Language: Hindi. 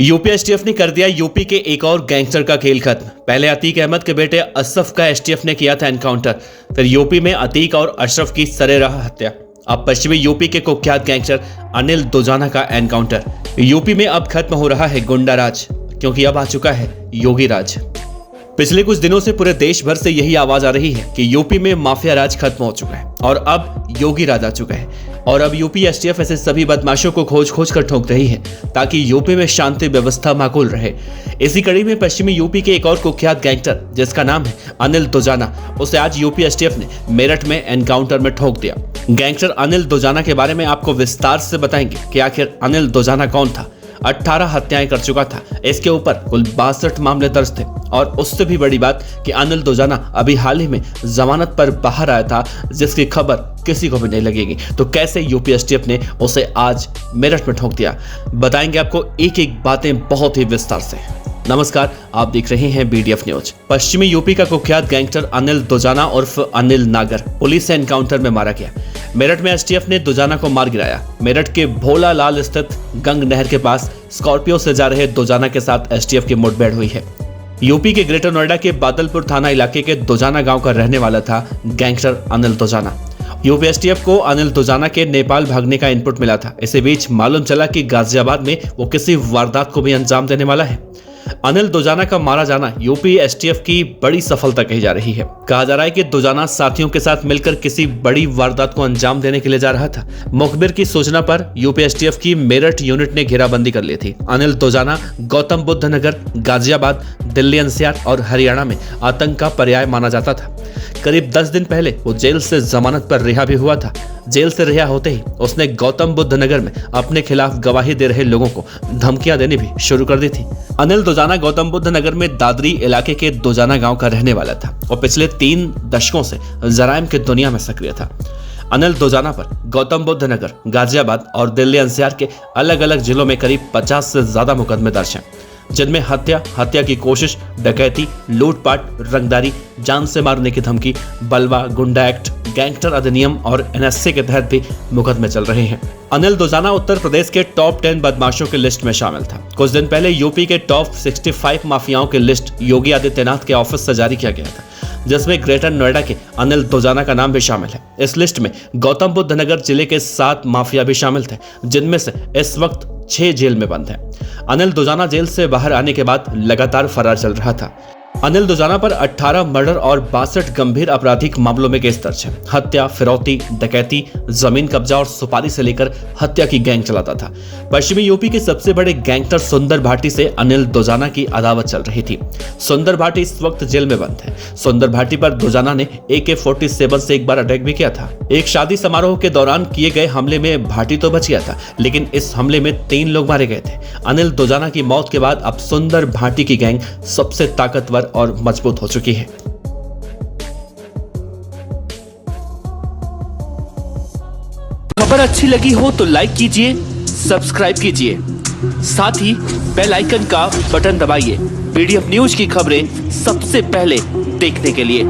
यूपी एसटीएफ ने कर दिया यूपी के एक और गैंगस्टर का खेल खत्म। पहले अतीक अहमद के बेटे असफ का एसटीएफ ने किया था एनकाउंटर, फिर यूपी में अतीक और अशरफ की सरेराह हत्या। अब पश्चिमी यूपी के कुख्यात गैंगस्टर अनिल दोजाना का एनकाउंटर। यूपी में अब खत्म हो रहा है गुंडा राज, क्योंकि अब आ चुका है योगी राज। पिछले कुछ दिनों से पूरे देश भर से यही आवाज आ रही है कि यूपी में माफिया राज खत्म हो चुका है और अब योगी राज आ चुका है। और अब यूपी एसटीएफ ऐसे सभी बदमाशों को खोज खोज कर ठोक रही है ताकि यूपी में शांति व्यवस्था माकूल रहे। इसी कड़ी में पश्चिमी यूपी के एक और कुख्यात गैंगस्टर जिसका नाम है अनिल दोजाना, उसे आज यूपी एसटीएफ ने मेरठ में एनकाउंटर में ठोक दिया। गैंगस्टर अनिल दोजाना के बारे में आपको विस्तार से बताएंगे कि आखिर अनिल दोजाना कौन था। 18 हत्याएं कर चुका था, इसके ऊपर कुल 62 मामले दर्ज थे। और उससे भी बड़ी बात कि अनिल दोजाना अभी हाल ही में जमानत पर बाहर आया था, जिसकी खबर किसी को भी नहीं लगेगी। तो कैसे यूपी एसटीएफ ने उसे आज मेरठ में ठोक दिया, बताएंगे आपको एक एक बातें बहुत ही विस्तार से। नमस्कार, आप देख रहे हैं बीडीएफ न्यूज। पश्चिमी यूपी का कुख्यात गैंगस्टर अनिल दोजाना उर्फ अनिल नागर पुलिस से एनकाउंटर में मारा गया। मेरठ में एसटीएफ ने दोजाना को मार गिराया। मेरठ के भोला लाल स्थित गंग नहर के पास स्कॉर्पियो से जा रहे दोजाना के साथ एसटीएफ की मुठभेड़ हुई है। यूपी के ग्रेटर नोएडा के बादलपुर थाना इलाके के दोजाना गांव का रहने वाला था गैंगस्टर अनिल दोजाना। यूपी एसटीएफ को अनिल दोजाना के नेपाल भागने का इनपुट मिला था। इसी बीच मालूम चला कि गाजियाबाद में वो किसी वारदात को भी अंजाम देने वाला है। अनिल दोजाना का मारा जाना यूपी एसटीएफ की बड़ी सफलता कही जा रही है। कहा जा रहा है कि दोजाना साथियों के साथ मिलकर किसी बड़ी वारदात को अंजाम देने के लिए जा रहा था। मुखबिर की सूचना पर यूपी एसटीएफ की मेरठ यूनिट ने घेराबंदी कर ली थी। अनिल दोजाना गौतम बुद्ध नगर, गाजियाबाद, दिल्ली एनसीआर और हरियाणा में आतंक का पर्याय माना जाता था। करीब 10 दिन पहले वो जेल से जमानत पर रिहा भी हुआ था। जेल से रिहा होते ही उसने गौतम बुद्ध नगर में अपने खिलाफ गवाही दे रहे लोगों को धमकियां देनी भी शुरू कर दी थी। अनिल दोजाना गौतम बुद्ध नगर में दादरी इलाके के दोजाना गांव का रहने वाला था और पिछले 3 दशकों से जराइम की दुनिया में सक्रिय था। अनिल दोजाना पर गौतम बुद्ध नगर, गाजियाबाद और दिल्ली एनसीआर के अलग अलग जिलों में करीब 50 से ज्यादा मुकदमे दर्ज हैं, जिनमें हत्या की कोशिश, डकैती, लूटपाट, रंगदारी, जान से मारने की धमकी, बलवा, गुंडा एक्ट, गैंगस्टर अधिनियम और एनएसए के तहत भी मुकदमे चल रहे हैं। अनिल दोजाना उत्तर प्रदेश के टॉप 10 बदमाशों की लिस्ट में शामिल था। कुछ दिन पहले यूपी के टॉप 65 माफियाओं की लिस्ट योगी आदित्यनाथ के ऑफिस से जारी किया गया था, जिसमें ग्रेटर नोएडा के अनिल दोजाना का नाम भी शामिल है। इस लिस्ट में गौतम बुद्ध नगर जिले के 7 माफिया भी शामिल थे, जिनमें से इस वक्त 6 जेल में बंद हैं। अनिल दोजाना जेल से बाहर आने के बाद लगातार फरार चल रहा था। अनिल दोजाना पर 18 मर्डर और 62 गंभीर आपराधिक मामलों में केस दर्ज है। हत्या, फिरौती, डकैती, जमीन कब्जा और सुपारी से लेकर हत्या की गैंग चलाता था। पश्चिमी यूपी के सबसे बड़े गैंगस्टर सुंदर भाटी से अनिल दोजाना की अदावत चल रही थी। सुंदर भाटी इस वक्त जेल में बंद है। सुंदर भाटी पर दोजाना ने AK-47 से एक बार अटैक भी किया था। एक शादी समारोह के दौरान किए गए हमले में भाटी तो बच गया था, लेकिन इस हमले में 3 लोग मारे गए थे। अनिल दोजाना की मौत के बाद अब सुंदर भाटी की गैंग सबसे ताकतवर और मजबूत हो चुकी है। खबर अच्छी लगी हो तो लाइक कीजिए, सब्सक्राइब कीजिए, साथ ही बेल आइकन का बटन दबाइए। बीडीएफ न्यूज की खबरें सबसे पहले देखने के लिए।